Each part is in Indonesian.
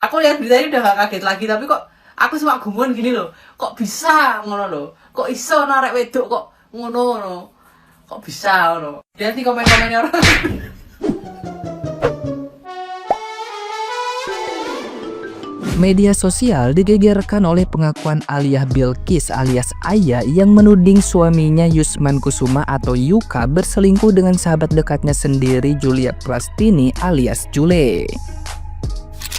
Aku lihat beritanya udah gak kaget lagi, tapi kok aku cuma gumun gini loh. Kok bisa ngono loh? Kok iso narek wedok kok ngono. Kok bisa ngono? Lihat nih komen-komennya orang. Media sosial digegerkan oleh pengakuan Alia Bilqis alias Aya yang menuding suaminya Yusman Kusuma atau Yuka berselingkuh dengan sahabat dekatnya sendiri Julia Prastini alias Jule.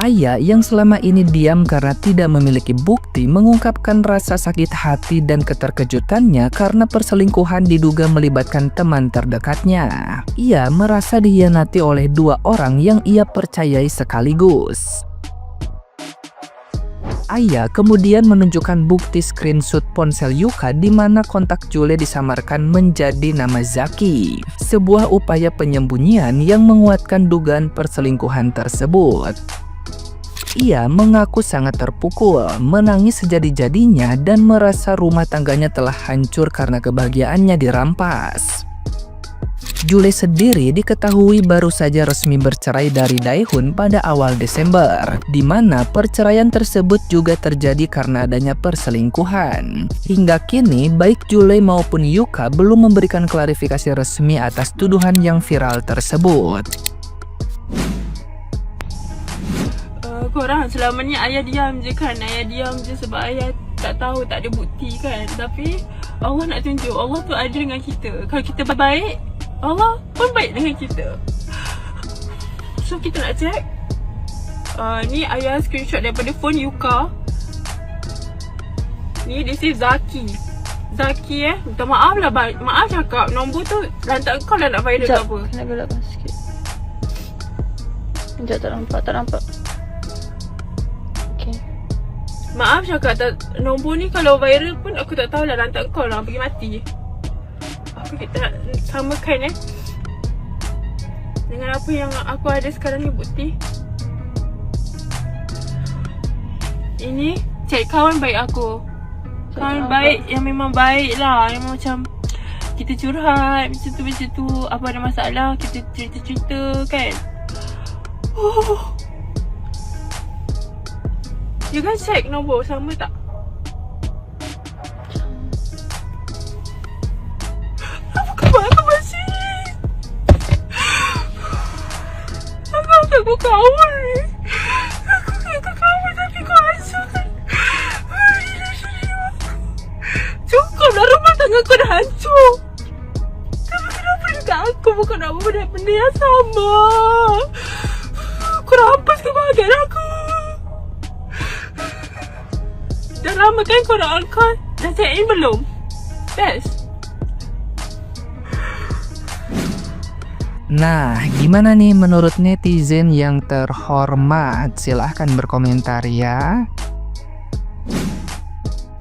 Aya yang selama ini diam karena tidak memiliki bukti mengungkapkan rasa sakit hati dan keterkejutannya karena perselingkuhan diduga melibatkan teman terdekatnya. Ia merasa dikhianati oleh dua orang yang ia percayai sekaligus. Aya kemudian menunjukkan bukti screenshot ponsel Yuka di mana kontak Jule disamarkan menjadi nama Zaki, sebuah upaya penyembunyian yang menguatkan dugaan perselingkuhan tersebut. Ia mengaku sangat terpukul, menangis sejadi-jadinya dan merasa rumah tangganya telah hancur karena kebahagiaannya dirampas. Jule sendiri diketahui baru saja resmi bercerai dari Daehun pada awal Desember, di mana perceraian tersebut juga terjadi karena adanya perselingkuhan. Hingga kini, baik Jule maupun Yuka belum memberikan klarifikasi resmi atas tuduhan yang viral tersebut. Korang selama ni ayah diam je kan, ayah diam je sebab ayah tak tahu, tak ada bukti kan. Tapi Allah nak tunjuk, Allah tu ada dengan kita. Kalau kita baik, Allah pun baik dengan kita. So kita nak check. Ni ayah screenshot daripada phone Yuka. Ni dia say Zaki. Zaki minta maaf lah, maaf cakap nombor tu lantak kau lah nak viral ke apa. Kena belakang sikit. Sekejap, tak nampak. Okay. Maaf cakap, nombor ni kalau viral pun aku tak tahulah, lantak kau lah pergi mati. Kita nak samakan dengan apa yang aku ada sekarang ni, bukti. Ini cek kawan baik aku. Kawan baik yang memang baik lah, yang macam kita curhat macam tu, apa ada masalah kita cerita-cerita kan. You guys check nombor sama tak? Aku kawan ni. Aku kawan tapi kau hancur. Cukup lah, rumah tangga kau dah hancur. Tapi kenapa juga aku bukan nak buat benda yang sama? Kau rampas kebahagiaan aku. Dah lama kan kau nak angkat? Dah check in belum? Best. Nah, gimana nih menurut netizen yang terhormat? Silahkan berkomentar ya.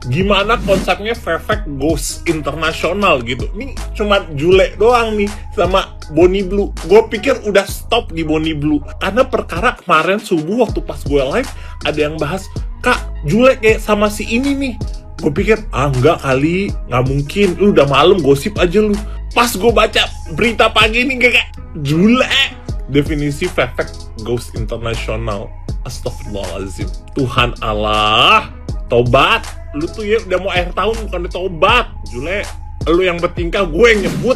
Gimana konsepnya Perfect Ghost International gitu? Ini cuma Jule doang nih sama Bonnie Blue. Gue pikir udah stop di Bonnie Blue karena perkara kemarin subuh waktu pas gue live ada yang bahas, Kak, Jule kayak sama si ini nih. Gue pikir, enggak kali, nggak mungkin, lu udah malam gosip aja lu. Pas gue baca berita pagi ini kayak Jule. Definisi Perfect Ghost International. Astagfirullahaladzim. Tuhan Allah, tobat. Lu tuh ya udah mau akhir tahun bukan tobat. Jule, lu yang bertingkah, gue yang nyebut.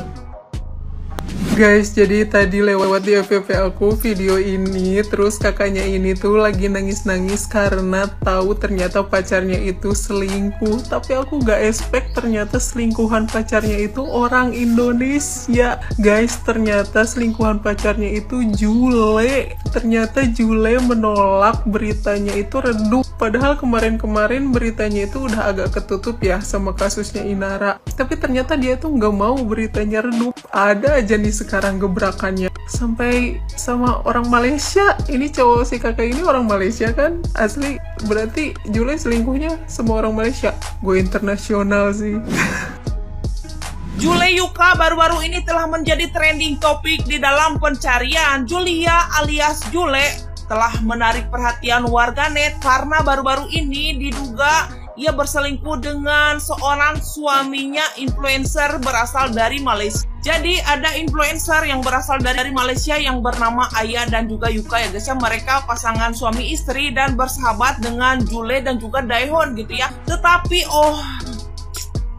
Guys, jadi tadi lewat di FYP aku video ini, terus kakaknya ini tuh lagi nangis-nangis karena tahu ternyata pacarnya itu selingkuh. Tapi aku gak expect ternyata selingkuhan pacarnya itu orang Indonesia. Guys, ternyata selingkuhan pacarnya itu Jule. Ternyata Jule menolak beritanya itu redup. Padahal kemarin-kemarin beritanya itu udah agak ketutup ya sama kasusnya Inara. Tapi ternyata dia tuh gak mau beritanya redup. Ada aja nih sekarang gebrakannya sampai sama orang Malaysia. Ini cowok si kakak ini orang Malaysia kan asli, berarti Jule selingkuhnya sama orang Malaysia. Gue internasional sih. Jule Yuka baru-baru ini telah menjadi trending topik di dalam pencarian. Julia alias Jule telah menarik perhatian warganet karena baru-baru ini diduga ia berselingkuh dengan seorang suaminya influencer berasal dari Malaysia. Jadi ada influencer yang berasal dari Malaysia yang bernama Aya dan juga Yuka ya guys ya. Mereka pasangan suami istri dan bersahabat dengan Jule dan juga Daehoon gitu ya. Tetapi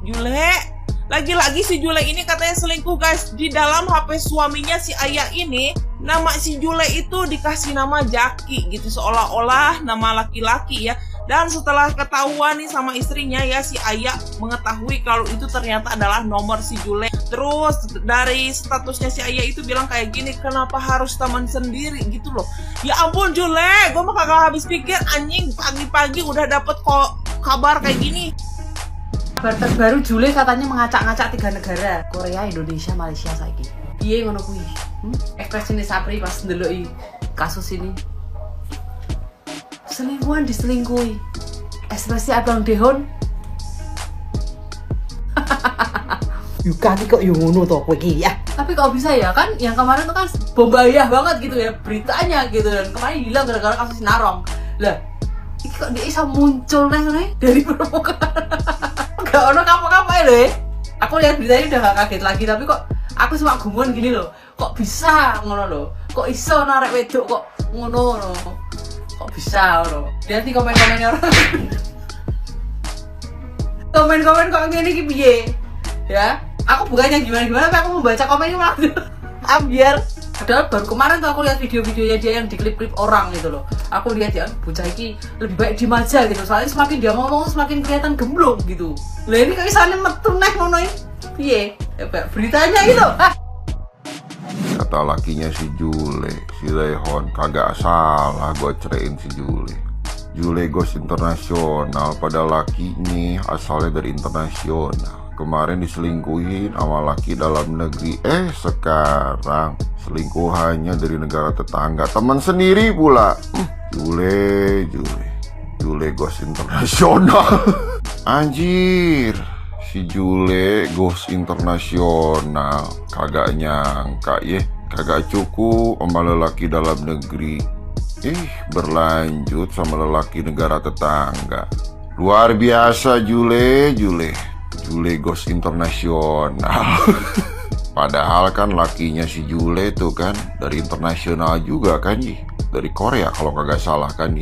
Jule, lagi-lagi si Jule ini katanya selingkuh guys. Di dalam HP suaminya si Aya ini, nama si Jule itu dikasih nama Jaki gitu, seolah-olah nama laki-laki ya. Dan setelah ketahuan nih sama istrinya ya, si Aya mengetahui kalau itu ternyata adalah nomor si Jule. Terus dari statusnya si Aya itu bilang kayak gini, kenapa harus teman sendiri gitu loh. Ya ampun Jule, gue mah kagak habis pikir anjing, pagi-pagi udah dapet kok kabar kayak gini. Kabar terbaru, Jule katanya mengacak-ngacak 3 negara, Korea, Indonesia, Malaysia saiki. Piye ngono kuwi? Ekspresine Sapri pas ndeloki kasus ini. Selingkuhan diselingkuhi. Ekspresi Abang Daehoon. Yuka kok yo ngono to kowe iki ya. Tapi kok bisa ya kan? Yang kemarin tuh kan bombayah banget gitu ya beritanya gitu, dan kemarin hilang gara-gara kasus Narong. Lah, iki kok dia bisa muncul nih dari permukaan. Gak ono kapok-kapok lho. Aku lihat beritanya udah gak kaget lagi, tapi kok aku cuma gumun gini loh. Kok bisa ngono loh? Kok iso narek wedok kok ngono loh? Kok bisa loh? Lihat nih komen-komennya orang. Komen-komen kok gini iki piye? Ya, aku bukannya gimana-gimana, tapi aku membaca komennya malah ambiar. Padahal baru kemarin tuh aku lihat video-videonya dia yang diklip-klip orang gitu loh. Aku lihat ya, bocah iki lebih baik diem aja gitu. Soalnya semakin dia ngomong semakin kelihatan gemblong gitu. Lah ini kok isane metu neh ngono iki. Piye? Beritanya gitu. Kata lakinya si Jule, si Daehoon, kagak salah gue ceraiin si Jule. Jule ghost internasional, pada lakinya asalnya dari internasional. Kemarin diselingkuhin sama laki dalam negeri, sekarang selingkuhannya dari negara tetangga, teman sendiri pula. Jule ghost internasional. Anjir, si Jule ghost internasional, kagak nyangka ya, kagak cukup sama lelaki dalam negeri, berlanjut sama lelaki negara tetangga. Luar biasa Jule ghost internasional. Padahal kan lakinya si Jule tuh kan dari internasional juga kan dari Korea kalau kagak salah kan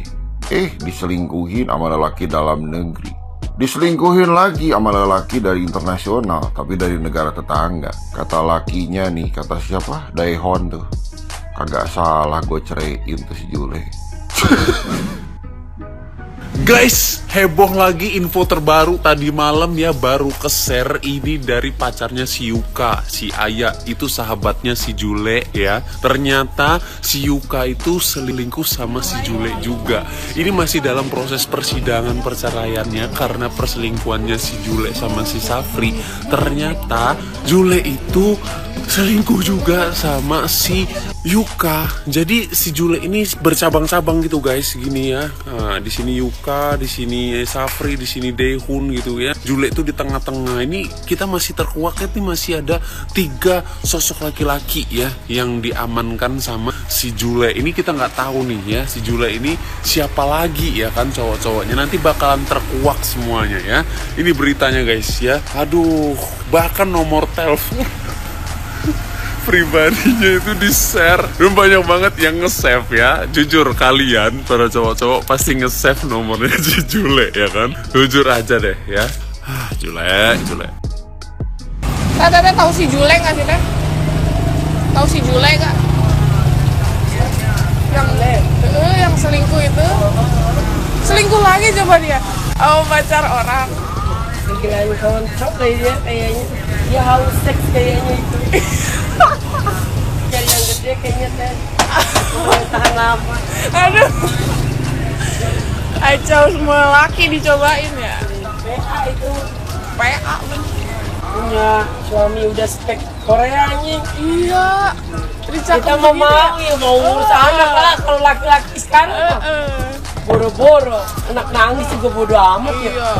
diselingkuhin sama lelaki dalam negeri, diselingkuhin lagi sama lelaki dari internasional tapi dari negara tetangga. Kata lakinya nih, kata siapa? Daehoon tuh, kagak salah gue ceraiin tuh si Jule. Guys, heboh lagi info terbaru tadi malam ya, baru ke-share ini dari pacarnya si Yuka, si Aya, itu sahabatnya si Jule ya. Ternyata si Yuka itu selingkuh sama si Jule juga. Ini masih dalam proses persidangan perceraiannya karena perselingkuhannya si Jule sama si Safri. Ternyata Jule itu selingkuh juga sama si Yuka. Jadi si Jule ini bercabang-cabang gitu guys, gini ya. Nah, di sini Yuka, di sini Safri, di sini Daehoon gitu ya. Jule itu di tengah-tengah. Ini kita masih terkuak nih, masih ada 3 sosok laki-laki ya yang diamankan sama si Jule. Ini kita nggak tahu nih ya, si Jule ini siapa lagi ya kan cowok-cowoknya. Nanti bakalan terkuak semuanya ya. Ini beritanya guys ya. Aduh, bahkan nomor telepon pribadinya itu di-share. Dan banyak banget yang nge-save ya. Jujur kalian para cowok-cowok pasti nge-save nomornya si Jule ya kan. Jujur aja deh ya. Jule. Tete tahu si Jule nggak sih teh? Tahu si Jule nggak? Yang selingkuh itu. Selingkuh lagi coba dia. Oh, pacar orang. Pikiran kontrak kayaknya dia haus seks kayaknya itu. Cari yang gede kayaknya teh. Tahan lama. Aduh. Acau semua laki dicobain ya. PA itu. PA Punya suami udah spek Korea anjing. Iya. Kita mau ya mau ngurus anak lah. Kalau laki-laki sekarang boro-boro, anak nangis juga bodo amat ya. Iya.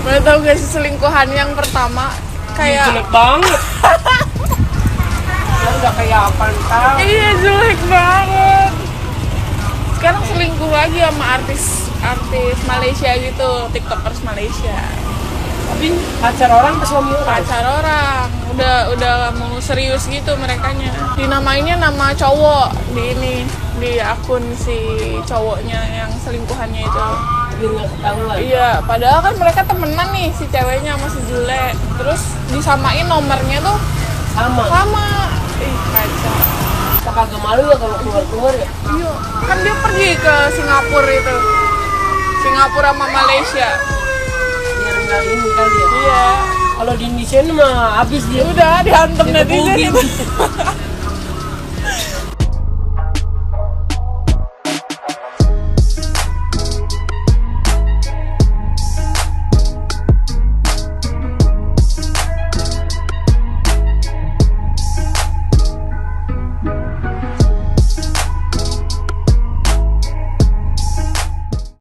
Boleh tahu gak sih selingkuhan yang pertama kayak jelek banget. Dia udah kayak apaan tahu. Iya, jelek banget. Sekarang selingkuh lagi sama artis Malaysia gitu, tiktokers Malaysia. Tapi pacar orang atau suami orang? Pacar orang. Udah mau serius gitu merekanya. Dinamainnya nama cowok di akun si cowoknya yang selingkuhannya itu. Biar nggak ketahuan. Iya, padahal kan mereka temenan nih si ceweknya sama si Jule. Terus disamain nomornya tuh sama. Ih, kacau. Apa kagak malu ya kalau keluar ya? Iya, kan dia pergi ke Singapura itu. Singapura sama Malaysia. Biar nggak ini kali ya? Iya. Kalau di Indonesia mah habis dia. Udah dihantam Dia netizen gebukin. itu.